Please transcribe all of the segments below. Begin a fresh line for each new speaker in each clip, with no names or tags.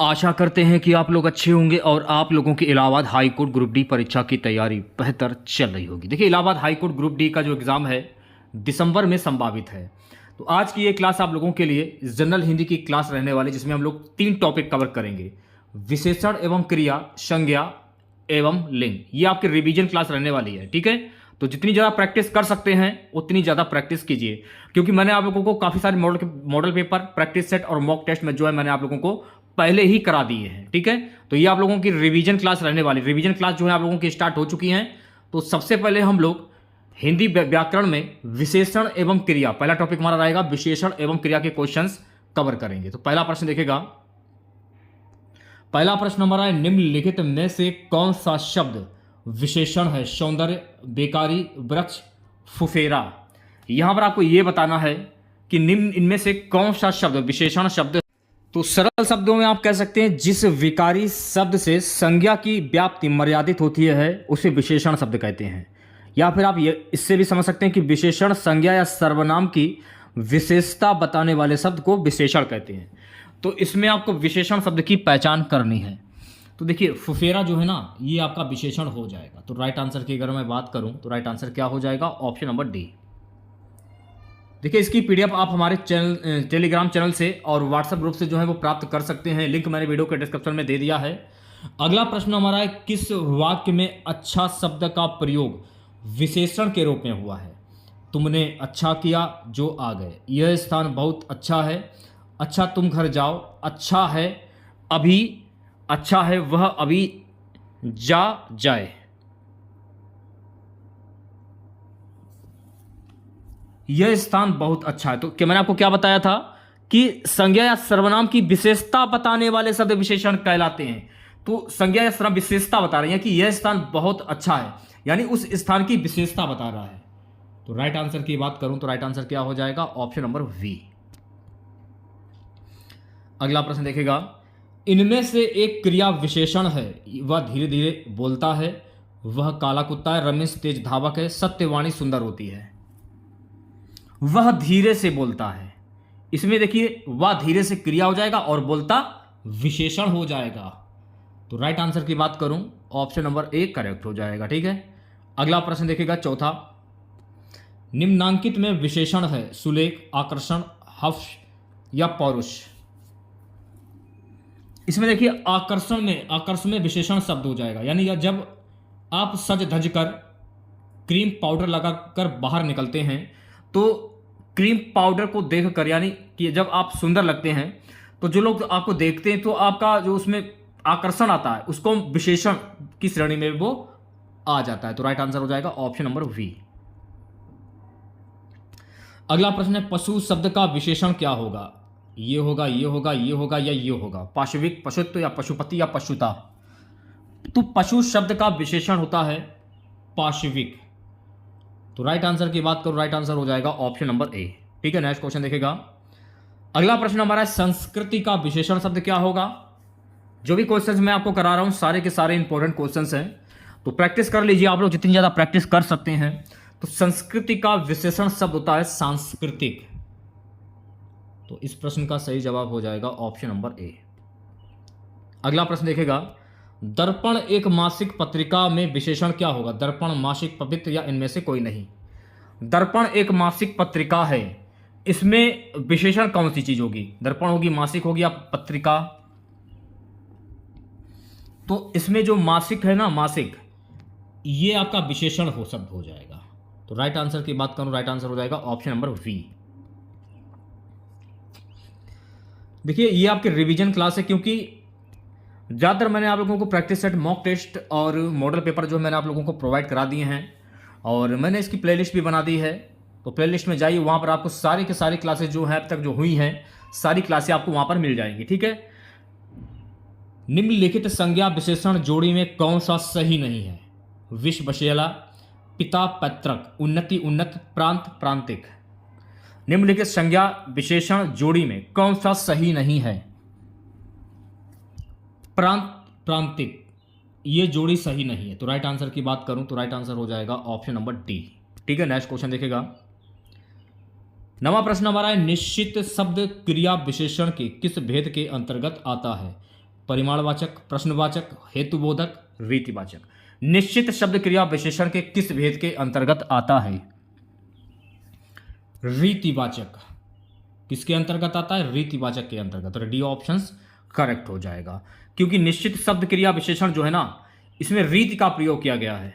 आशा करते हैं कि आप लोग अच्छे होंगे और आप लोगों की Allahabad high court group D परीक्षा की तैयारी बेहतर चल रही होगी। देखिए, Allahabad high court group D का जो एग्ज़ाम है दिसंबर में संभावित है। तो आज की ये क्लास आप लोगों के लिए जनरल हिंदी की क्लास रहने वाली, जिसमें हम लोग 3 टॉपिक कवर करेंगे: विशेषण एवं क्रिया, संज्ञा एवं लिंग। ये आपकी रिवीजन क्लास रहने वाली है, ठीक है। तो जितनी ज़्यादा प्रैक्टिस कर सकते हैं उतनी ज़्यादा प्रैक्टिस कीजिए, क्योंकि मैंने आप लोगों को काफ़ी सारे मॉडल पेपर, प्रैक्टिस सेट और मॉक टेस्ट में जो है मैंने आप लोगों को पहले ही करा दिए हैं, ठीक है। तो ये आप लोगों की रिवीजन क्लास रहने वाली। रिवीजन क्लास जो है आप लोगों की स्टार्ट हो चुकी हैं। तो सबसे पहले हम लोग हिंदी व्याकरण में विशेषण एवं क्रिया, पहला टॉपिक हमारा रहेगा विशेषण एवं क्रिया के क्वेश्चंस कवर करेंगे। तो पहला प्रश्न देखेगा, पहला प्रश्न हमारा है, निम्नलिखित में से कौन सा शब्द विशेषण है? सौंदर्य, बेकारी, वृक्ष, फुफेरा। यहां पर आपको यह बताना है कि निम्न इनमें से कौन सा शब्द विशेषण शब्द। तो सरल शब्दों में आप कह सकते हैं, जिस विकारी शब्द से संज्ञा की व्याप्ति मर्यादित होती है उसे विशेषण शब्द कहते हैं। या फिर आप ये इससे भी समझ सकते हैं कि विशेषण संज्ञा या सर्वनाम की विशेषता बताने वाले शब्द को विशेषण कहते हैं। तो इसमें आपको विशेषण शब्द की पहचान करनी है। तो देखिए, फुफेरा जो है ना, ये आपका विशेषण हो जाएगा। तो राइट आंसर की अगर मैं बात करूं तो राइट आंसर क्या हो जाएगा? Option number D. देखिए, इसकी पीडीएफ आप हमारे टेलीग्राम चैनल से और व्हाट्सएप ग्रुप से जो है वो प्राप्त कर सकते हैं। लिंक मैंने वीडियो के डिस्क्रिप्शन में दे दिया है। अगला प्रश्न हमारा है, किस वाक्य में अच्छा शब्द का प्रयोग विशेषण के रूप में हुआ है? तुमने अच्छा किया जो आ गए, यह स्थान बहुत अच्छा है, अच्छा तुम घर जाओ, अच्छा है अभी, अच्छा है वह अभी जा जाए। यह स्थान बहुत अच्छा है। तो क्या मैंने आपको क्या बताया था कि संज्ञा या सर्वनाम की विशेषता बताने वाले शब्द विशेषण कहलाते हैं। तो संज्ञा या सर्वनाम विशेषता बता रही है कि यह स्थान बहुत अच्छा है, यानी उस स्थान की विशेषता बता रहा है। तो राइट आंसर की बात करूं तो राइट आंसर क्या हो जाएगा? Option number B. अगला प्रश्न देखेगा, इनमें से एक क्रिया विशेषण है, वह धीरे धीरे बोलता है, वह काला कुत्ता है, रमेश तेज धावक है, सत्यवाणी सुंदर होती है। वह धीरे से बोलता है, इसमें देखिए वह धीरे से क्रिया हो जाएगा और बोलता विशेषण हो जाएगा। तो राइट आंसर की बात करूं, ऑप्शन नंबर ए करेक्ट हो जाएगा, ठीक है। अगला प्रश्न देखेगा, चौथा, निम्नांकित में विशेषण है सुलेख, आकर्षण, हर्ष या पौरुष। इसमें देखिए आकर्षण में विशेषण शब्द हो जाएगा, यानी जब आप सज धज कर क्रीम पाउडर लगाकर बाहर निकलते हैं तो क्रीम पाउडर को देखकर, यानी कि जब आप सुंदर लगते हैं तो जो लोग आपको देखते हैं तो आपका जो उसमें आकर्षण आता है उसको विशेषण की श्रेणी में वो आ जाता है। तो राइट आंसर हो जाएगा ऑप्शन नंबर वी। अगला प्रश्न है, पशु शब्द का विशेषण क्या होगा? ये होगा, ये होगा, ये होगा या ये होगा? पाशविक, पशुत्व या पशुपति या पशुता। तो पशु शब्द का विशेषण होता है पाशविक। तो राइट आंसर की बात करो, राइट आंसर हो जाएगा ऑप्शन नंबर ए, ठीक है। नेक्स्ट क्वेश्चन देखेगा, अगला प्रश्न हमारा है, संस्कृति का विशेषण शब्द क्या होगा? जो भी क्वेश्चंस मैं आपको करा रहा हूं सारे के सारे इंपॉर्टेंट क्वेश्चंस हैं, तो प्रैक्टिस कर लीजिए आप लोग जितनी ज्यादा प्रैक्टिस कर सकते हैं। तो संस्कृति का विशेषण शब्द होता है सांस्कृतिक। तो इस प्रश्न का सही जवाब हो जाएगा ऑप्शन नंबर ए। अगला प्रश्न देखेगा, दर्पण एक मासिक पत्रिका में विशेषण क्या होगा? दर्पण, मासिक, पवित्र या इनमें से कोई नहीं। दर्पण एक मासिक पत्रिका है, इसमें विशेषण कौन सी चीज होगी? दर्पण होगी, मासिक होगी या पत्रिका? तो इसमें जो मासिक है ना, मासिक, ये आपका विशेषण हो शब्द हो जाएगा। तो राइट आंसर की बात करूं, राइट आंसर हो जाएगा ऑप्शन नंबर वी। देखिए, ये आपके रिवीजन क्लास है, क्योंकि ज़्यादातर मैंने आप लोगों को प्रैक्टिस सेट, मॉक टेस्ट और मॉडल पेपर जो मैंने आप लोगों को प्रोवाइड करा दिए हैं, और मैंने इसकी प्लेलिस्ट भी बना दी है। तो प्लेलिस्ट में जाइए, वहाँ पर आपको सारी की सारी क्लासेस जो हैं अब तक जो हुई हैं सारी क्लासें आपको वहाँ पर मिल जाएंगी, ठीक है। निम्नलिखित संज्ञा विशेषण जोड़ी में कौन सा सही नहीं है? विष, वशेला, पिता, पैतृक, उन्नति, उन्नत, प्रांत, प्रांतिक। निम्नलिखित संज्ञा विशेषण जोड़ी में कौन सा सही नहीं है? प्रांत, प्रांतिक, ये जोड़ी सही नहीं है। तो राइट आंसर की बात करूं तो राइट आंसर हो जाएगा ऑप्शन नंबर डी, ठीक है। नेक्स्ट क्वेश्चन देखेगा, नवा प्रश्न हमारा है, निश्चित शब्द क्रिया विशेषण के किस भेद के अंतर्गत आता है? परिमाणवाचक, प्रश्नवाचक, हेतुबोधक, रीतिवाचक। निश्चित शब्द क्रिया विशेषण के किस भेद के अंतर्गत आता है? रीतिवाचक। किसके अंतर्गत आता है? रीतिवाचक के अंतर्गत। और डी ऑप्शंस करेक्ट हो जाएगा, क्योंकि निश्चित शब्द क्रिया विशेषण जो है ना, इसमें रीति का प्रयोग किया गया है।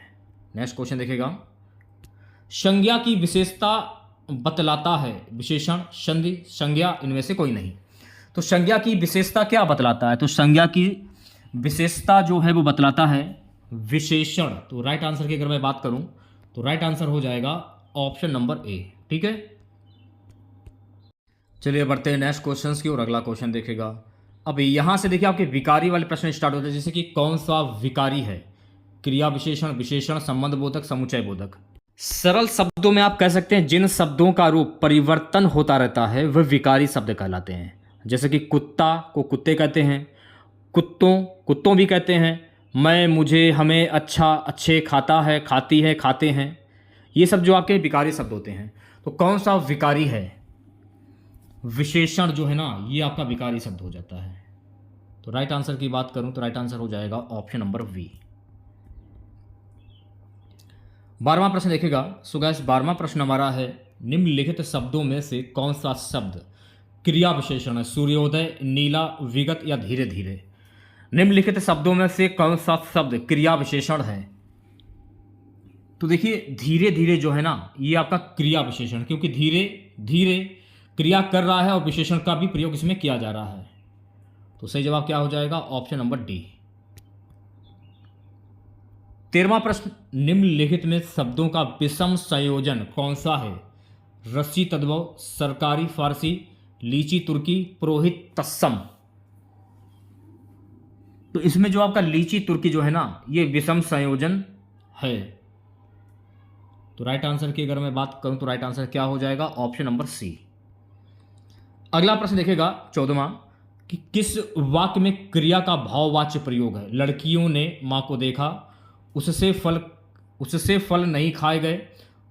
नेक्स्ट क्वेश्चन देखेगा, संज्ञा की विशेषता बतलाता है विशेषण, संधि, संज्ञा, इनमें से कोई नहीं। तो संज्ञा की विशेषता क्या बतलाता है? तो संज्ञा की विशेषता जो है वो बतलाता है विशेषण। तो राइट आंसर की अगर मैं बात करूं तो राइट आंसर हो जाएगा ऑप्शन नंबर ए। ठीक है, चलिए बढ़ते हैं नेक्स्ट क्वेश्चन की और अगला क्वेश्चन देखेगा। अब यहां से देखिए आपके विकारी वाले प्रश्न स्टार्ट होते हैं, जैसे कि कौन सा विकारी है? क्रिया विशेषण, विशेषण, संबंध बोधक, समुच्चय बोधक। सरल शब्दों में आप कह सकते हैं जिन शब्दों का रूप परिवर्तन होता रहता है वह विकारी शब्द कहलाते हैं। जैसे कि कुत्ता को कुत्ते कहते हैं, कुत्तों भी कहते हैं, मैं, मुझे, हमें, अच्छा, अच्छे, खाता है, खाती है, खाते हैं। ये सब जो आपके विकारी शब्द होते हैं। तो कौन सा विकारी है? विशेषण जो है ना, ये आपका विकारी शब्द हो जाता है। तो राइट आंसर की बात करूं तो राइट आंसर हो जाएगा ऑप्शन नंबर बी। 12वां प्रश्न देखेगा। सो गाइस 12वां प्रश्न हमारा है, निम्नलिखित शब्दों में से कौन सा शब्द क्रिया विशेषण है? सूर्योदय, नीला, विगत या धीरे धीरे। निम्नलिखित शब्दों में से कौन सा शब्द क्रिया विशेषण है? तो देखिए धीरे धीरे जो है ना, ये आपका क्रिया विशेषण, क्योंकि धीरे धीरे क्रिया कर रहा है और विशेषण का भी प्रयोग इसमें किया जा रहा है। तो सही जवाब क्या हो जाएगा? Option number D. 13वां प्रश्न, निम्नलिखित में शब्दों का विषम संयोजन कौन सा है? रस्सी तद्भव, सरकारी फारसी, लीची तुर्की, पुरोहित तत्सम। तो इसमें जो आपका लीची तुर्की जो है ना, ये विषम संयोजन है। तो राइट आंसर की अगर मैं बात करूं तो राइट आंसर क्या हो जाएगा? Option number C. अगला प्रश्न देखेगा 14वां, कि किस वाक्य में क्रिया का भाववाच्य प्रयोग है? लड़कियों ने मां को देखा, उससे फल नहीं खाए गए,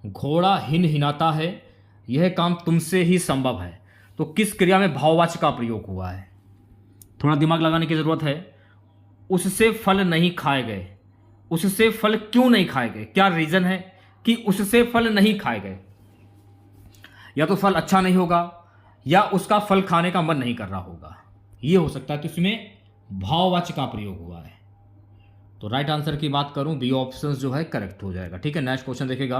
घोड़ा हिनहिनाता है, यह काम तुमसे ही संभव है। तो किस क्रिया में भाववाच्य का प्रयोग हुआ है? थोड़ा दिमाग लगाने की जरूरत है। उससे फल नहीं खाए गए, उससे फल क्यों नहीं खाए गए? क्या रीजन है कि उससे फल नहीं खाए गए? या तो फल अच्छा नहीं होगा, या उसका फल खाने का मन नहीं कर रहा होगा, ये हो सकता है। तो इसमें भाववाच्य का प्रयोग हुआ है। तो राइट आंसर की बात करूं, बी ऑप्शन जो है करेक्ट हो जाएगा। ठीक है, नेक्स्ट क्वेश्चन देखेगा।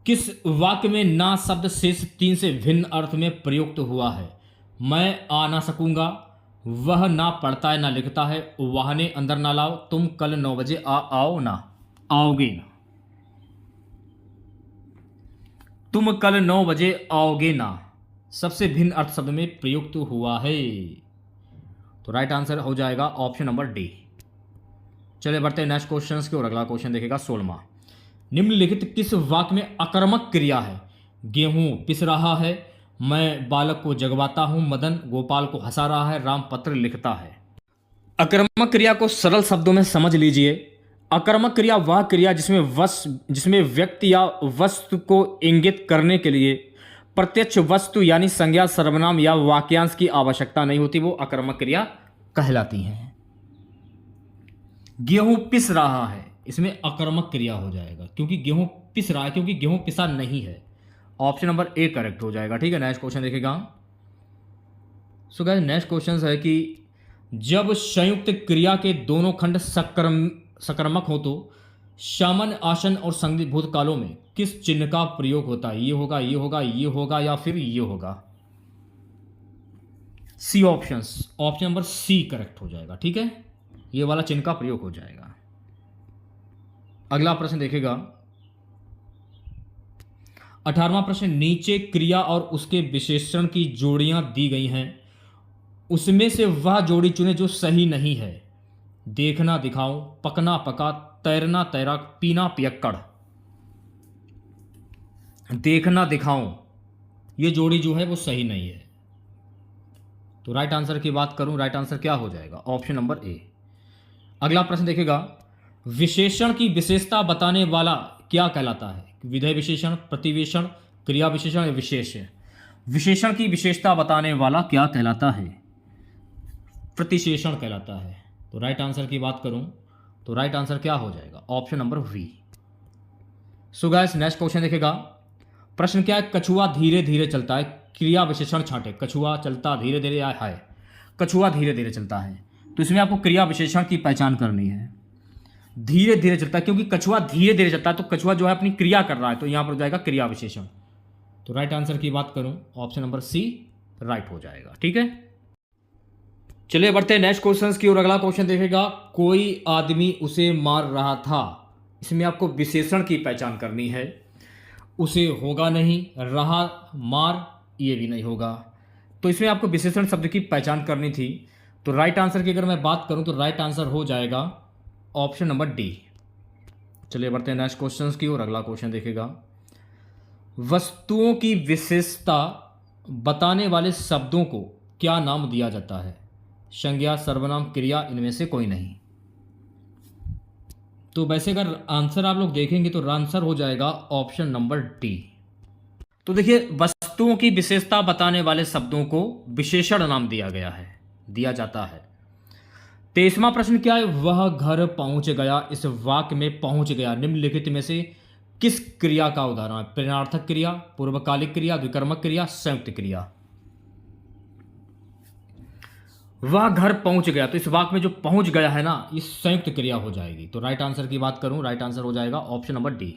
किस वाक्य में ना शब्द शेष 3 से भिन्न अर्थ में प्रयुक्त हुआ है? मैं आ ना सकूंगा, वह ना पढ़ता है ना लिखता है, वाहने अंदर ना लाओ, तुम कल 9 बजे आओ ना, आओगे ना। तुम कल 9 बजे आओगे ना सबसे भिन्न अर्थ शब्द में प्रयुक्त हुआ है। तो राइट आंसर हो जाएगा ऑप्शन नंबर डी। चलिए बढ़ते हैं नेक्स्ट क्वेश्चन की और अगला क्वेश्चन देखेगा 16वां। निम्नलिखित किस वाक्य में अकर्मक क्रिया है? गेहूं पिस रहा है, मैं बालक को जगवाता हूं, मदन गोपाल को हंसा रहा है, राम पत्र लिखता है। अकर्मक क्रिया को सरल शब्दों में समझ लीजिए। अकर्मक क्रिया वह क्रिया जिसमें व्यक्ति या वस्तु को इंगित करने के लिए प्रत्यक्ष वस्तु यानी संज्ञा, सर्वनाम या वाक्यांश की आवश्यकता नहीं होती, वो अकर्मक क्रिया कहलाती हैं। गेहूं पिस रहा है, इसमें अकर्मक क्रिया हो जाएगा, क्योंकि गेहूं पिस रहा है, क्योंकि गेहूं पिसा नहीं है। ऑप्शन नंबर ए करेक्ट हो जाएगा। ठीक है, नेक्स्ट क्वेश्चन देखेगा। सो गाइस नेक्स्ट क्वेश्चन है कि जब संयुक्त क्रिया के दोनों खंड सकर्मक हो तो सामान्य, आसन और संधि भूतकालों में किस चिन्ह का प्रयोग होता है? ये होगा, ये होगा, ये होगा या फिर ये होगा? C options, option number C correct हो जाएगा। ठीक है, ये वाला चिन्ह का प्रयोग हो जाएगा। अगला प्रश्न देखेगा 18वां प्रश्न, नीचे क्रिया और उसके विशेषण की जोड़ियां दी गई हैं, उसमें से वह जोड़ी चुने जो सही नहीं है। देखना दिखाऊं, पकना पका, तैरना तैरा, पीना पियक्कड़। देखना दिखाऊं, ये जोड़ी जो है वो सही नहीं है। तो राइट आंसर की बात करूं, राइट आंसर क्या हो जाएगा? Option number A. अगला प्रश्न देखेगा, विशेषण की विशेषता बताने वाला क्या कहलाता है? विधेय विशेषण, प्रतिविशेषण, क्रिया विशेषण या विशेष? विशेषण की विशेषता बताने वाला क्या कहलाता है? प्रतिशेषण कहलाता है। तो राइट आंसर की बात करूं तो राइट आंसर क्या हो जाएगा? Option number B. So guys next question देखेगा। प्रश्न क्या है? कछुआ धीरे धीरे चलता है, क्रिया विशेषण छांटे। कछुआ चलता धीरे धीरे है, कछुआ धीरे धीरे चलता है। तो इसमें आपको क्रिया विशेषण की पहचान करनी है। धीरे धीरे चलता है, क्योंकि कछुआ धीरे धीरे चलता है तो कछुआ जो है अपनी क्रिया कर रहा है, तो यहां पर हो जाएगा क्रिया विशेषण। तो राइट आंसर की बात करूं, ऑप्शन नंबर सी राइट हो जाएगा। ठीक है, चलिए बढ़ते हैं नेक्स्ट क्वेश्चन की ओर। अगला क्वेश्चन देखेगा, कोई आदमी उसे मार रहा था। इसमें आपको विशेषण की पहचान करनी है। उसे होगा नहीं, रहा, मार, ये भी नहीं होगा। तो इसमें आपको विशेषण शब्द की पहचान करनी थी। तो राइट आंसर की अगर मैं बात करूं तो राइट आंसर हो जाएगा ऑप्शन नंबर डी। चलिए बढ़ते हैं नेक्स्ट क्वेश्चन की ओर। अगला क्वेश्चन देखेगा, वस्तुओं की विशेषता बताने वाले शब्दों को क्या नाम दिया जाता है? संज्ञा, सर्वनाम, क्रिया, इनमें से कोई नहीं। तो वैसे अगर आंसर आप लोग देखेंगे तो आंसर हो जाएगा ऑप्शन नंबर डी। तो देखिए, वस्तुओं की विशेषता बताने वाले शब्दों को विशेषण नाम दिया गया है, दिया जाता है। 23वां प्रश्न क्या है? वह घर पहुंच गया। इस वाक्य में पहुंच गया निम्नलिखित में से किस क्रिया का उदाहरण है? प्रश्नार्थक क्रिया, पूर्वकालिक क्रिया, विकर्मक क्रिया, संयुक्त क्रिया। वह घर पहुंच गया, तो इस वाक्य में जो पहुंच गया है ना, ये संयुक्त क्रिया हो जाएगी। तो राइट आंसर की बात करूं, राइट आंसर हो जाएगा option number D.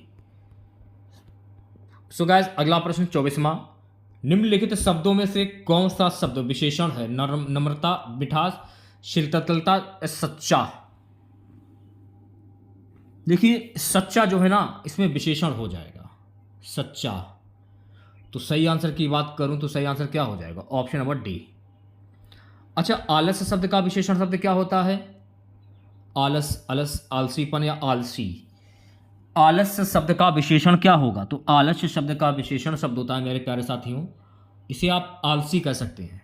So guys अगला प्रश्न 24वां, निम्नलिखित शब्दों में से कौन सा शब्द विशेषण है? नम्रता, मिठास, शीतलता, सच्चा। देखिए सच्चा जो है ना, इसमें विशेषण हो जाएगा सच्चा। तो सही आंसर की बात करूं तो सही आंसर क्या हो जाएगा? Option number D. अच्छा, आलस शब्द का विशेषण शब्द क्या होता है? आलस, अलस, आलसीपन या आलसी। आलस शब्द का विशेषण क्या होगा? तो आलस शब्द का विशेषण शब्द होता है मेरे प्यारे साथियों, इसे आप आलसी कह सकते हैं।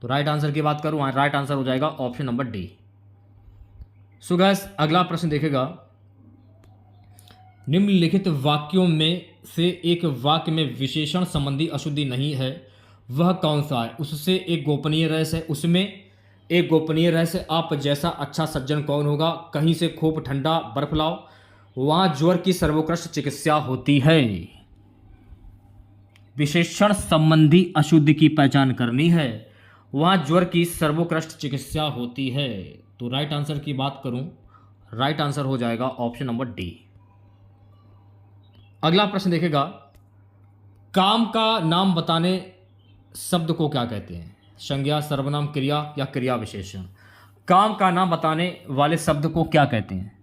तो राइट आंसर की बात करूं, राइट आंसर हो जाएगा option number D. So guys अगला प्रश्न देखेगा, निम्नलिखित वाक्यों में से एक वाक्य में विशेषण संबंधी अशुद्धि नहीं है, वह कौन सा है? उससे एक गोपनीय रहस्य है। उसमें एक गोपनीय रहस्य, आप जैसा अच्छा सज्जन कौन होगा? कहीं से खूब ठंडा बर्फ लाओ, वहां ज्वर की सर्वोत्कृष्ट चिकित्सा होती है। विशेषण संबंधी अशुद्धि की पहचान करनी है। वहां ज्वर की सर्वोत्कृष्ट चिकित्सा होती है। तो राइट आंसर की बात करूं, राइट आंसर हो जाएगा ऑप्शन नंबर डी। अगला प्रश्न देखेगा, काम का नाम बताने शब्द को क्या कहते हैं? संज्ञा, सर्वनाम, क्रिया या क्रिया विशेषण। काम का नाम बताने वाले शब्द को क्या कहते हैं?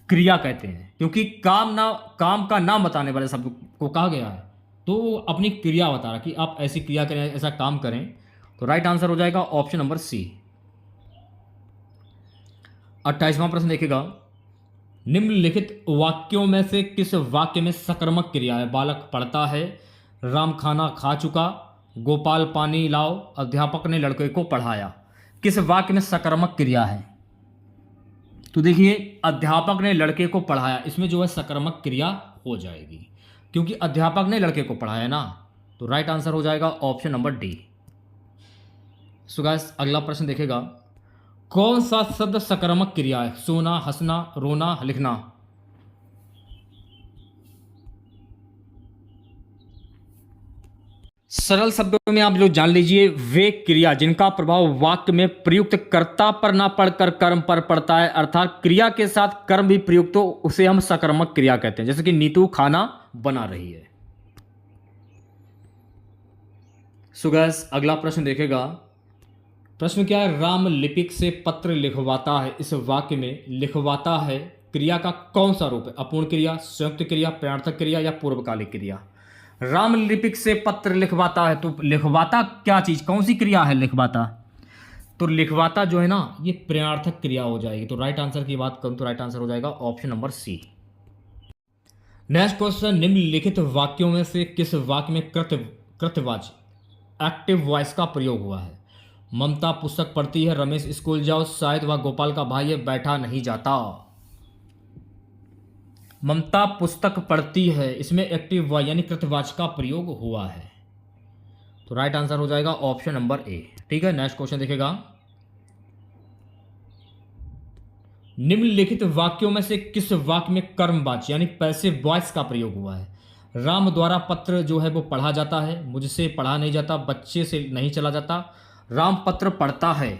क्रिया कहते हैं, क्योंकि काम का नाम बताने वाले शब्द को कहा गया है, तो वो अपनी क्रिया बता रहा कि आप ऐसी क्रिया करें, ऐसा काम करें। तो राइट आंसर हो जाएगा ऑप्शन नंबर सी। 28वां प्रश्न देखेगा, निम्नलिखित वाक्यों में से किस वाक्य में सकर्मक क्रिया है? बालक पढ़ता है, राम खाना खा चुका, गोपाल पानी लाओ, अध्यापक ने लड़के को पढ़ाया। किस वाक्य में सकर्मक क्रिया है? तो देखिए, अध्यापक ने लड़के को पढ़ाया, इसमें जो है सकर्मक क्रिया हो जाएगी, क्योंकि अध्यापक ने लड़के को पढ़ाया ना। तो राइट आंसर हो जाएगा option number D. So guys अगला प्रश्न देखेगा, कौन सा शब्द सकर्मक क्रिया है? सोना, हंसना, रोना, लिखना। सरल शब्दों में आप जो जान लीजिए, वे क्रिया जिनका प्रभाव वाक्य में प्रयुक्त कर्ता पर ना पड़कर कर्म पर पड़ता है, अर्थात क्रिया के साथ कर्म भी प्रयुक्त हो, उसे हम सकर्मक क्रिया कहते हैं। जैसे कि नीतू खाना बना रही है। सो गाइस अगला प्रश्न देखेगा, प्रश्न क्या है? राम लिपिक से पत्र लिखवाता है। इस वाक्य में लिखवाता है क्रिया का कौन सा रूप है? अपूर्ण क्रिया, संयुक्त क्रिया, प्रश्नार्थक क्रिया या पूर्वकालिक क्रिया। राम लिपिक से पत्र लिखवाता है, तो लिखवाता क्या चीज, कौन सी क्रिया है लिखवाता? तो लिखवाता जो है ना, ये प्रश्नार्थक क्रिया हो जाएगी। तो राइट आंसर की बात करूं तो राइट आंसर हो जाएगा option number C. Next question, निम्नलिखित वाक्यों में से किस वाक्य में कृतवाची एक्टिव वॉइस का प्रयोग हुआ है? ममता पुस्तक पढ़ती है, रमेश स्कूल जाओ, शायद वह गोपाल का भाई है, बैठा नहीं जाता। ममता पुस्तक पढ़ती है, इसमें एक्टिव वॉइस यानी कृतवाची का प्रयोग हुआ है। तो राइट आंसर हो जाएगा ऑप्शन नंबर ए। ठीक है, नेक्स्ट क्वेश्चन देखिएगा। निम्नलिखित वाक्यों में से किस वाक्य में कर्मवाची यानी पैसिव वॉइस का प्रयोग हुआ है? राम द्वारा पत्र जो है वो पढ़ा जाता है, मुझसे पढ़ा नहीं जाता, बच्चे से नहीं चला जाता, राम पत्र पढ़ता है।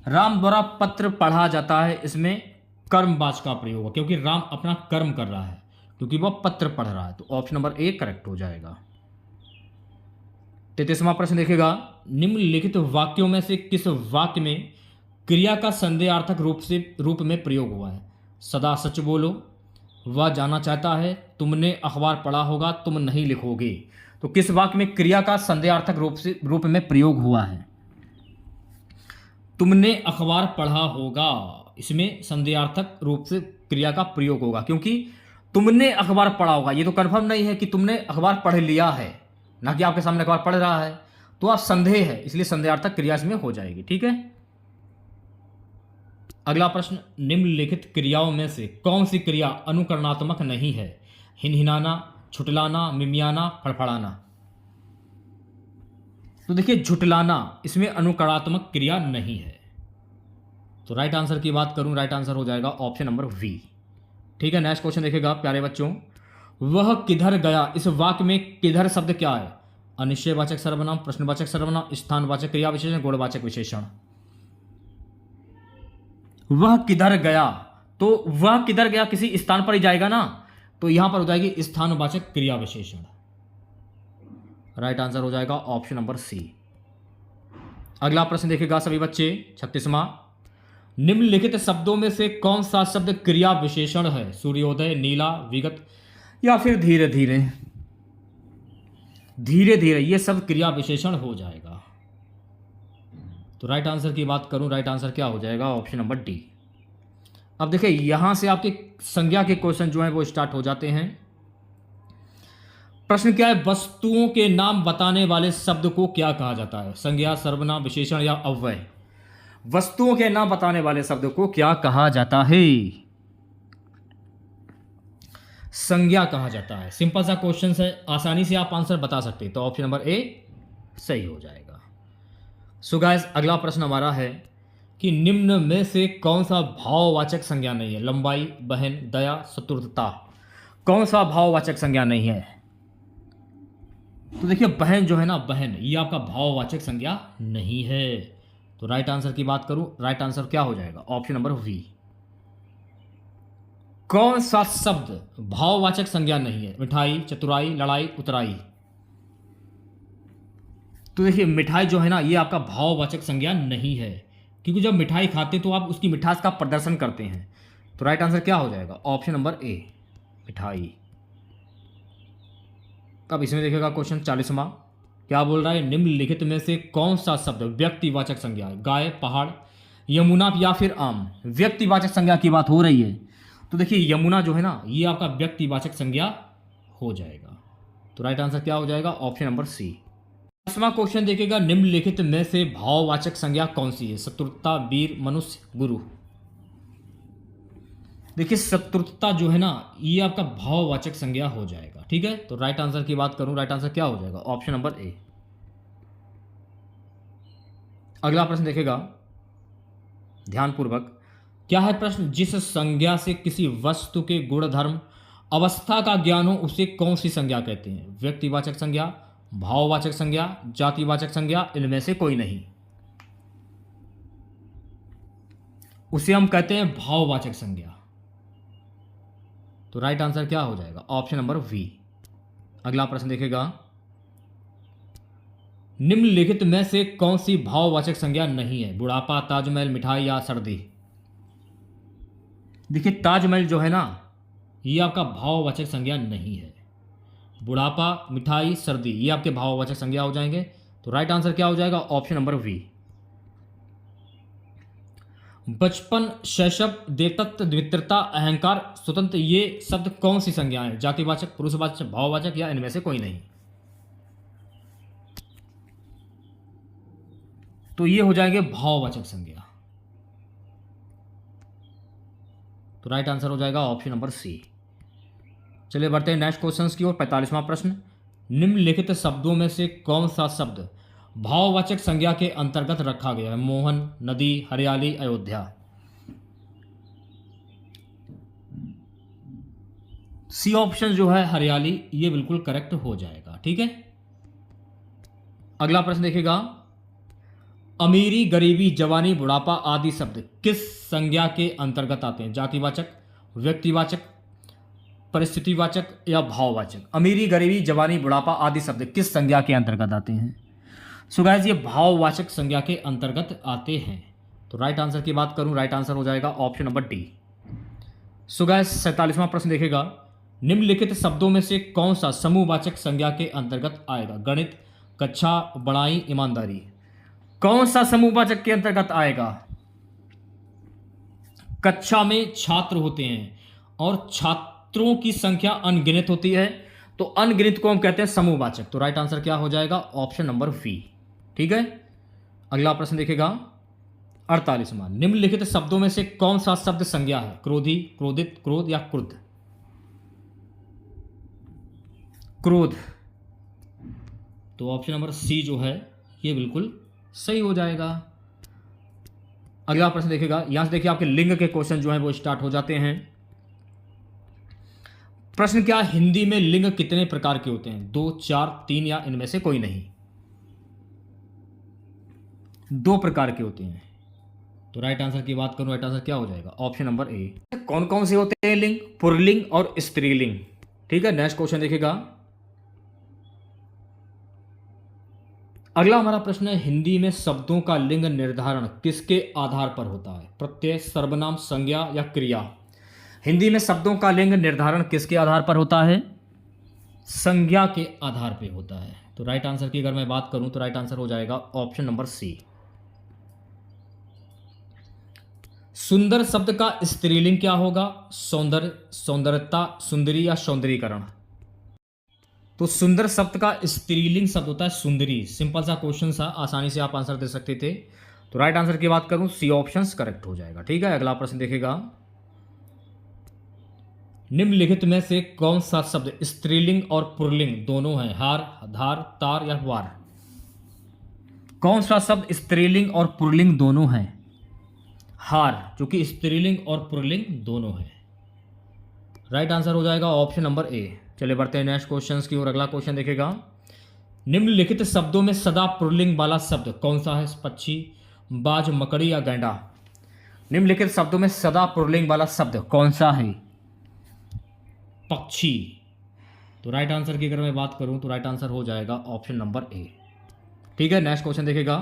राम द्वारा पत्र पढ़ा जाता है, इसमें कर्मवाची का प्रयोग हुआ क्योंकि राम अपना कर्म कर रहा है, क्योंकि वह पत्र पढ़ रहा है। तो ऑप्शन नंबर ए करेक्ट हो जाएगा। 33वां प्रश्न देखेगा। निम्नलिखित वाक्यों में से किस वाक्य में क्रिया का संदेहार्थक रूप में प्रयोग हुआ है? सदा सच बोलो, वह जाना चाहता है, तुमने अखबार पढ़ा होगा, तुम नहीं लिखोगे। तो किस वाक्य में क्रिया का संदेहार्थक रूप में प्रयोग हुआ है? तुमने अखबार पढ़ा होगा, इसमें संदेहार्थक रूप से क्रिया का प्रयोग होगा, क्योंकि तुमने अखबार पढ़ा होगा ये तो कंफर्म नहीं है कि तुमने अखबार पढ़ लिया है, ना कि आपके सामने अखबार पढ़ रहा है। तो आप संदेह है, इसलिए संदेहार्थक क्रिया इसमें हो जाएगी। ठीक है, अगला प्रश्न। निम्नलिखित क्रियाओं में से कौन सी क्रिया अनुकरणात्मक नहीं है? हिनहिनाना, छुटलाना, मिमियाना, फड़फड़ाना। तो देखिए झुटलाना इसमें अनुकरणात्मक क्रिया नहीं है। तो राइट आंसर की बात करूं, राइट आंसर हो जाएगा ऑप्शन नंबर वी। ठीक है, नेक्स्ट क्वेश्चन देखिएगा प्यारे बच्चों। वह किधर गया, इस वाक्य में किधर शब्द क्या है? अनिश्चयवाचक सर्वनाम, प्रश्नवाचक सर्वनाम, स्थानवाचक क्रिया विशेषण, गुणवाचक विशेषण। वह किधर गया, तो वह किधर गया किसी स्थान पर ही जाएगा ना, तो यहां पर हो जाएगी स्थानवाचक क्रिया विशेषण। राइट आंसर हो जाएगा ऑप्शन नंबर सी। अगला प्रश्न देखेगा सभी बच्चे, 36वां। निम्नलिखित शब्दों में से कौन सा शब्द क्रिया विशेषण है? सूर्योदय, नीला, विगत या फिर धीरे धीरे? धीरे धीरे ये सब क्रिया विशेषण हो जाएगा। तो राइट आंसर की बात करूं, राइट आंसर क्या हो जाएगा? Option number D. अब देखिए यहां से आपके संज्ञा के क्वेश्चन जो है वो स्टार्ट हो जाते हैं। प्रश्न क्या है? वस्तुओं के नाम बताने वाले शब्द को क्या कहा जाता है? संज्ञा, सर्वनाम, विशेषण या अव्यय? वस्तुओं के नाम बताने वाले शब्द को क्या कहा जाता है? संज्ञा कहा जाता है। सिंपल सा क्वेश्चन है, आसानी से आप आंसर बता सकते हैं। तो ऑप्शन नंबर ए सही हो जाएगा। सो गाइस, अगला प्रश्न हमारा है कि निम्न में से कौन सा भाववाचक संज्ञा नहीं है? लंबाई, बहन, दया, चतुर्थता। कौन सा भाववाचक संज्ञा नहीं है? तो देखिए बहन जो है ना, बहन ये आपका भाववाचक संज्ञा नहीं है। तो राइट आंसर की बात करूं, राइट आंसर क्या हो जाएगा? Option number B. कौन सा शब्द भाववाचक संज्ञा नहीं है? मिठाई, चतुराई, लड़ाई, उतराई। तो देखिए मिठाई जो है ना ये आपका भाववाचक संज्ञा नहीं है, क्योंकि जब मिठाई खाते तो आप उसकी मिठास का प्रदर्शन करते हैं। तो राइट आंसर क्या हो जाएगा? ऑप्शन नंबर ए, मिठाई। अब इसमें देखिएगा क्वेश्चन 40वां क्या बोल रहा है? निम्नलिखित में से कौन सा शब्द व्यक्तिवाचक संज्ञा है? गाय, पहाड़, यमुना या फिर आम। व्यक्तिवाचक संज्ञा की बात हो रही है, तो देखिए यमुना जो है ना ये आपका व्यक्तिवाचक संज्ञा हो जाएगा। तो राइट आंसर क्या हो जाएगा? Option number C. 10वां क्वेश्चन देखिएगा। निम्नलिखित में से भाववाचक संज्ञा कौन सी है? शत्रुता, वीर, मनुष्य, गुरु। देखिए शत्रुता जो है ना ये आपका भाववाचक संज्ञा हो जाएगा। ठीक है, तो राइट आंसर की बात करूं, राइट आंसर क्या हो जाएगा? Option number A. अगला प्रश्न देखेगा ध्यानपूर्वक। क्या है प्रश्न? जिस संज्ञा से किसी वस्तु के गुणधर्म, अवस्था का ज्ञान हो उसे कौन सी संज्ञा कहते हैं? व्यक्तिवाचक संज्ञा, भाववाचक संज्ञा, जातिवाचक संज्ञा, इनमें से कोई नहीं। उसे हम कहते हैं भाववाचक संज्ञा। तो राइट आंसर क्या हो जाएगा? Option number B. अगला प्रश्न देखेगा। निम्नलिखित में से कौन सी भाववाचक संज्ञा नहीं है? बुढ़ापा, ताजमहल, मिठाई या सर्दी। देखिए ताजमहल जो है ना ये आपका भाववाचक संज्ञा नहीं है। बुढ़ापा, मिठाई, सर्दी ये आपके भाववाचक संज्ञा हो जाएंगे। तो राइट आंसर क्या हो जाएगा? Option number B. बचपन, शैशव, देवत्व, द्वितीयता, अहंकार, स्वतंत्र ये शब्द कौन सी संज्ञा है? जातिवाचक, पुरुषवाचक, भाववाचक या इनमें से कोई नहीं। तो ये हो जाएंगे भाववाचक संज्ञा। तो राइट आंसर हो जाएगा ऑप्शन नंबर सी। चलिए बढ़ते हैं नेक्स्ट क्वेश्चन की ओर। 45वां प्रश्न, निम्नलिखित शब्दों में से कौन सा शब्द भाववाचक संज्ञा के अंतर्गत रखा गया है? मोहन, नदी, हरियाली, अयोध्या। सी ऑप्शन जो है हरियाली, ये बिल्कुल करेक्ट हो जाएगा। ठीक है, अगला प्रश्न देखिएगा, अमीरी, गरीबी, जवानी, बुढ़ापा आदि शब्द किस संज्ञा के अंतर्गत आते हैं? जातिवाचक, व्यक्तिवाचक, परिस्थितिवाचक या भाववाचक? अमीरी, गरीबी, जवानी, बुढ़ापा आदि शब्द किस संज्ञा के अंतर्गत आते हैं? सो गाइस ये भाववाचक संज्ञा के अंतर्गत आते हैं। तो राइट आंसर की बात करूं, राइट आंसर हो जाएगा option number D. So guys 47वां प्रश्न देखेगा, निम्नलिखित शब्दों में से कौन सा समूहवाचक संज्ञा के अंतर्गत आएगा? गणित, कक्षा, बड़ाई, ईमानदारी। कौन सा समूहवाचक के अंतर्गत आएगा? कक्षा में छात्र होते हैं और छात्रों की संख्या अनगिनत होती है, तो अनगिनत को हम कहते हैं समूहवाचक। तो राइट आंसर क्या हो जाएगा? Option number B. ठीक है, अगला प्रश्न देखेगा 48वां, निम्नलिखित शब्दों में से कौन सा शब्द संज्ञा है? क्रोधी, क्रोधित, क्रोध या क्रुद्ध? क्रोध। तो ऑप्शन नंबर सी जो है ये बिल्कुल सही हो जाएगा। अगला प्रश्न देखेगा, यहां से देखिए आपके लिंग के क्वेश्चन जो है वो स्टार्ट हो जाते हैं। प्रश्न क्या, हिंदी में लिंग कितने प्रकार के होते हैं? 2, 4, 3 या इनमें से कोई नहीं? 2 प्रकार के होते हैं। तो राइट आंसर की बात करूं, राइट आंसर क्या हो जाएगा? Option number A. कौन कौन से होते हैं लिंग? पुल्लिंग और स्त्रीलिंग। ठीक है, नेक्स्ट क्वेश्चन देखेगा, अगला हमारा प्रश्न है, हिंदी में शब्दों का लिंग निर्धारण किसके आधार पर होता है? प्रत्यय, सर्वनाम, संज्ञा या क्रिया? हिंदी में शब्दों का लिंग निर्धारण किसके आधार पर होता है? संज्ञा के आधार पर होता है। तो राइट आंसर की अगर मैं बात करूं तो राइट आंसर हो जाएगा ऑप्शन नंबर सी। सुंदर शब्द का स्त्रीलिंग क्या होगा? सौंदर्य, सौंदर्यता, सुंदरी या सौंदर्यीकरण? तो सुंदर शब्द का स्त्रीलिंग शब्द होता है सुंदरी। सिंपल सा क्वेश्चन सा, आसानी से आप आंसर दे सकते थे। तो राइट आंसर की बात करूं सी ऑप्शन करेक्ट हो जाएगा। ठीक है, अगला प्रश्न देखेगा, निम्नलिखित में से कौन सा शब्द स्त्रीलिंग और पुल्लिंग दोनों है? हार, धार, तार या वार? कौन सा शब्द स्त्रीलिंग और पुल्लिंग दोनों है? हार, जो कि स्त्रीलिंग और पुल्लिंग दोनों है। राइट आंसर हो जाएगा ऑप्शन नंबर ए। चलिए बढ़ते हैं नेक्स्ट क्वेश्चन की ओर। अगला क्वेश्चन देखेगा, निम्नलिखित शब्दों में सदा पुल्लिंग वाला शब्द कौन सा है? पक्षी, बाज, मकड़ी या गैंडा? निम्नलिखित शब्दों में सदा पुल्लिंग वाला शब्द कौन सा है? पक्षी। तो राइट आंसर की अगर मैं बात करूं तो राइट आंसर हो जाएगा ऑप्शन नंबर ए। ठीक है, नेक्स्ट क्वेश्चन देखेगा,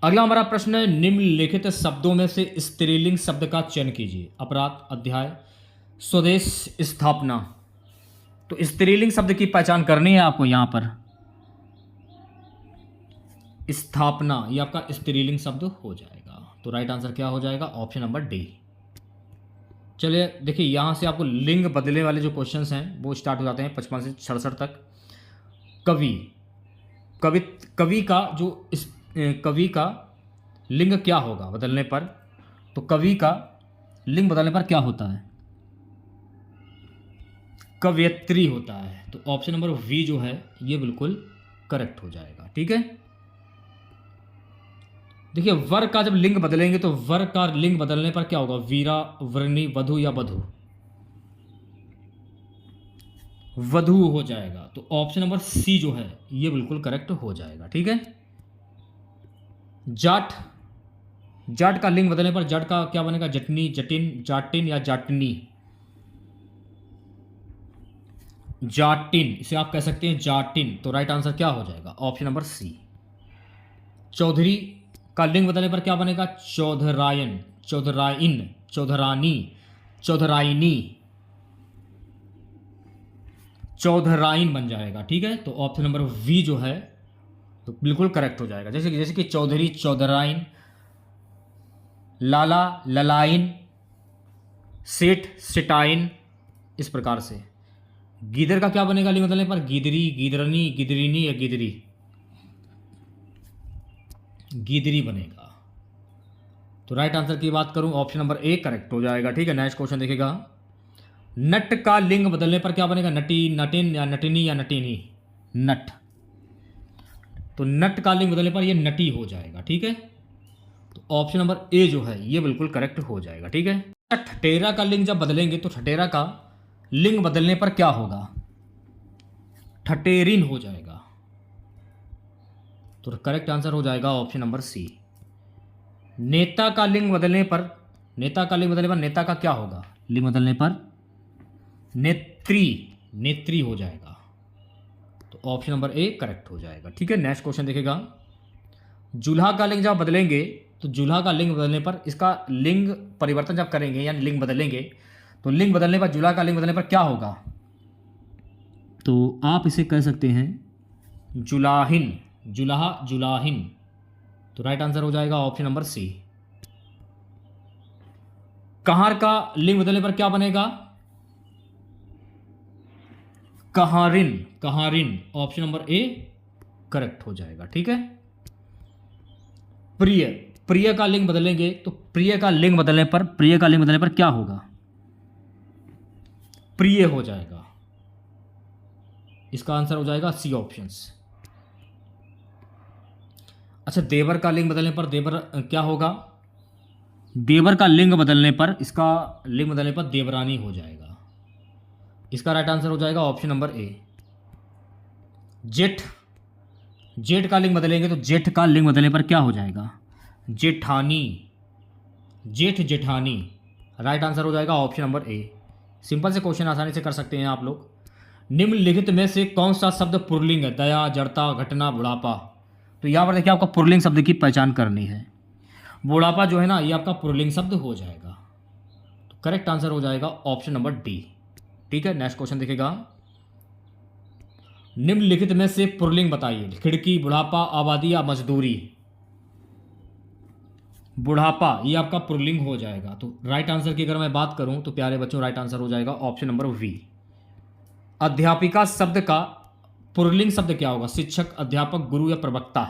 अगला हमारा प्रश्न है, निम्नलिखित शब्दों में से स्त्रीलिंग शब्द का चयन कीजिए। अपराध, अध्याय, स्वदेश, स्थापना। तो स्त्रीलिंग शब्द की पहचान करनी है आपको यहां पर। स्थापना, ये आपका स्त्रीलिंग शब्द हो जाएगा। तो राइट आंसर क्या हो जाएगा? Option number D. चलिए देखिए, यहां से आपको लिंग बदलने वाले जो क्वेश्चंस हैं वो स्टार्ट हो जाते हैं 55 से 66 तक। कवि, कवि का जो कवि का लिंग क्या होगा बदलने पर? तो कवि का लिंग बदलने पर क्या होता है? कवयित्री होता है। तो ऑप्शन नंबर वी जो है ये बिल्कुल करेक्ट हो जाएगा। ठीक है, देखिए वर का जब लिंग बदलेंगे तो वर का लिंग बदलने पर क्या होगा? वीरा, वर्णी, वधु या वधु? वधु हो जाएगा। तो ऑप्शन नंबर सी जो है ये बिल्कुल करेक्ट हो जाएगा। ठीक है, जाट, जाट का लिंग बदलने पर जाट का क्या बनेगा? जटनी, जटिन, जाटिन या जाटनी? जाटिन, इसे आप कह सकते हैं जाटिन। तो राइट आंसर क्या हो जाएगा? ऑप्शन नंबर सी। चौधरी का लिंग बदलने पर क्या बनेगा? चौधरायन, चौधराइन, चौधरानी, चौधराइनी, चौधराइन बन जाएगा। ठीक है, तो ऑप्शन नंबर वी जो है तो बिल्कुल करेक्ट हो जाएगा। जैसे कि चौधरी, चौधराइन, लाला, ललाइन, सेठ, सिटाइन, इस प्रकार से। गीदर का क्या बनेगा लिंग बदलने पर? गीदरी, गीदरनी, गिदरीनी या गिदरी? गीदरी बनेगा। तो राइट आंसर की बात करूं ऑप्शन नंबर ए करेक्ट हो जाएगा। ठीक है, नेक्स्ट क्वेश्चन देखेगा, नट का लिंग बदलने पर क्या बनेगा? नटी, नटिन या नटिनी या नटिनी? नट। तो नट का लिंग बदलने पर ये नटी हो जाएगा। ठीक है, तो ऑप्शन नंबर ए जो है ये बिल्कुल करेक्ट हो जाएगा। ठीक है, ठठेरा का लिंग जब बदलेंगे तो ठठेरा का लिंग बदलने पर क्या होगा? ठठेरिन हो जाएगा। तो करेक्ट आंसर हो जाएगा ऑप्शन नंबर सी। नेता का लिंग बदलने पर, नेता का लिंग बदलने पर नेता का क्या होगा? लिंग बदलने पर नेत्री, नेत्री हो जाएगा। तो ऑप्शन नंबर ए करेक्ट हो जाएगा। ठीक है, नेक्स्ट क्वेश्चन देखेगा। जुल्हा का लिंग जब बदलेंगे तो जुल्हा का लिंग बदलने पर, इसका लिंग परिवर्तन जब करेंगे यानी लिंग बदलेंगे तो लिंग बदलने पर, जुल्हा का लिंग बदलने पर क्या होगा? तो आप इसे कह सकते हैं जुलाहिन, जुलाहा जुलाहिन। तो राइट आंसर हो जाएगा ऑप्शन नंबर सी। कहार का लिंग बदलने पर क्या बनेगा? कहारिन, कहारिन। ऑप्शन नंबर ए करेक्ट हो जाएगा। ठीक है, प्रिय, प्रिय का लिंग बदलेंगे तो प्रिय का लिंग बदलने पर, प्रिय का लिंग बदलने पर क्या होगा? प्रिय हो जाएगा। इसका आंसर हो जाएगा सी ऑप्शंस। अच्छा, देवर का लिंग बदलने पर देवर क्या होगा? देवर का लिंग बदलने पर, इसका लिंग बदलने पर देवरानी हो जाएगा। इसका राइट आंसर हो जाएगा ऑप्शन नंबर ए। जेठ, जेठ का लिंग बदलेंगे तो जेठ का लिंग बदलने पर क्या हो जाएगा? जेठानी, जेठ जेठानी। राइट आंसर हो जाएगा ऑप्शन नंबर ए। सिंपल से क्वेश्चन आसानी से कर सकते हैं आप लोग। निम्नलिखित में से कौन सा शब्द पुल्लिंग है? दया, जड़ता, घटना, बुढ़ापा। तो यहाँ पर देखिए आपका पुल्लिंग शब्द की पहचान करनी है। बुढ़ापा जो है ना ये आपका पुल्लिंग शब्द हो जाएगा। तो करेक्ट आंसर हो जाएगा ऑप्शन नंबर डी। ठीक है, नेक्स्ट क्वेश्चन देखेगा। निम्नलिखित में से पुल्लिंग बताइए। खिड़की, बुढ़ापा, आबादी या मजदूरी। बुढ़ापा ये आपका पुल्लिंग हो जाएगा। तो राइट आंसर की अगर मैं बात करूं तो प्यारे बच्चों राइट आंसर हो जाएगा ऑप्शन नंबर वी। अध्यापिका शब्द का पुल्लिंग शब्द क्या होगा? शिक्षक, अध्यापक, गुरु या प्रवक्ता।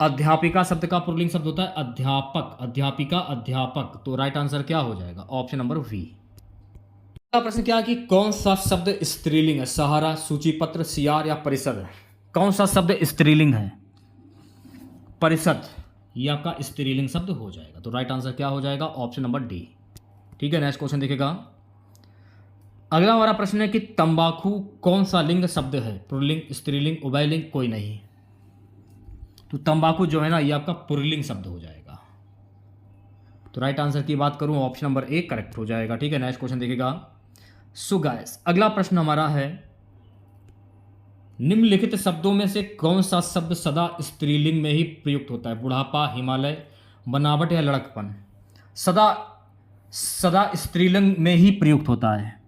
अध्यापिका शब्द का पुल्लिंग शब्द होता है अध्यापक, अध्यापिका, अध्यापक। तो राइट आंसर क्या हो जाएगा? Option number B. अगला प्रश्न क्या है कि कौन सा शब्द स्त्रीलिंग है? सहारा, सूचीपत्र, सियार या परिषद। कौन सा शब्द स्त्रीलिंग है? परिषद ये आपका स्त्रीलिंग शब्द हो जाएगा। तो राइट आंसर क्या हो जाएगा? Option number D. ठीक है, नेक्स्ट क्वेश्चन देखेगा। अगला हमारा प्रश्न है कि तंबाकू कौन सा लिंग शब्द है? पुल्लिंग, स्त्रीलिंग, उभयलिंग, कोई नहीं। तो तंबाकू जो है ना ये आपका पुल्लिंग शब्द हो जाएगा। तो राइट आंसर की बात करूं ऑप्शन नंबर ए करेक्ट हो जाएगा। ठीक है, नेक्स्ट क्वेश्चन देखेगा। सो गाइस अगला प्रश्न हमारा है निम्नलिखित शब्दों में से कौन सा शब्द सदा स्त्रीलिंग में ही प्रयुक्त होता है? बुढ़ापा, हिमालय, बनावट या लड़कपन। सदा, सदा स्त्रीलिंग में ही प्रयुक्त होता है।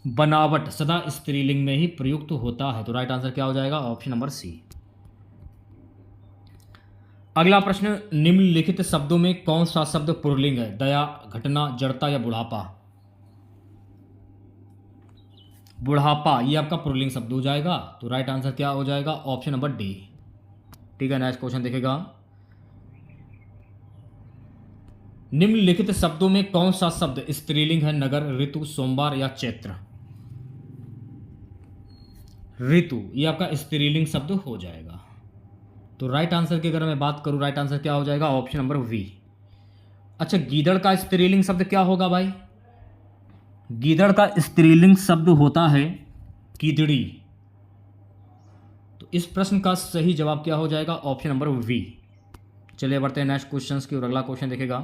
बनावट सदा स्त्रीलिंग में ही प्रयुक्त होता है। तो राइट आंसर क्या हो जाएगा? Option number C. अगला प्रश्न निम्नलिखित शब्दों में कौन सा शब्द पुल्लिंग है? दया, घटना, जड़ता या बुढ़ापा। बुढ़ापा ये आपका पुल्लिंग शब्द हो जाएगा। तो राइट आंसर क्या हो जाएगा? Option number D. ठीक है, नेक्स्ट क्वेश्चन देखेगा। निम्नलिखित शब्दों में कौन सा शब्द स्त्रीलिंग है? नगर, ऋतु, सोमवार या चैत्र। ऋतु ये आपका स्त्रीलिंग शब्द हो जाएगा। तो राइट आंसर की अगर मैं बात करूं राइट आंसर क्या हो जाएगा? Option number B. अच्छा, गीदड़ का स्त्रीलिंग शब्द क्या होगा भाई? गीदड़ का स्त्रीलिंग शब्द होता है गीदड़ी। तो इस प्रश्न का सही जवाब क्या हो जाएगा? Option number B. चलिए बढ़ते हैं नेक्स्ट क्वेश्चन की और अगला क्वेश्चन देखेगा।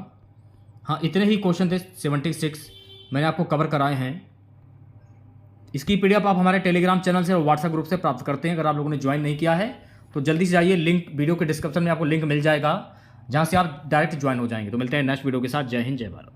हाँ, इतने ही क्वेश्चन थे 76 मैंने आपको कवर कराए हैं। इसकी पीडीएफ आप हमारे टेलीग्राम चैनल से और व्हाट्सएप ग्रुप से प्राप्त करते हैं। अगर आप लोगों ने ज्वाइन नहीं किया है तो जल्दी से जाइए, लिंक वीडियो के डिस्क्रिप्शन में आपको लिंक मिल जाएगा, जहाँ से आप डायरेक्ट ज्वाइन हो जाएंगे। तो मिलते हैं नेक्स्ट वीडियो के साथ। जय हिंद, जय भारत।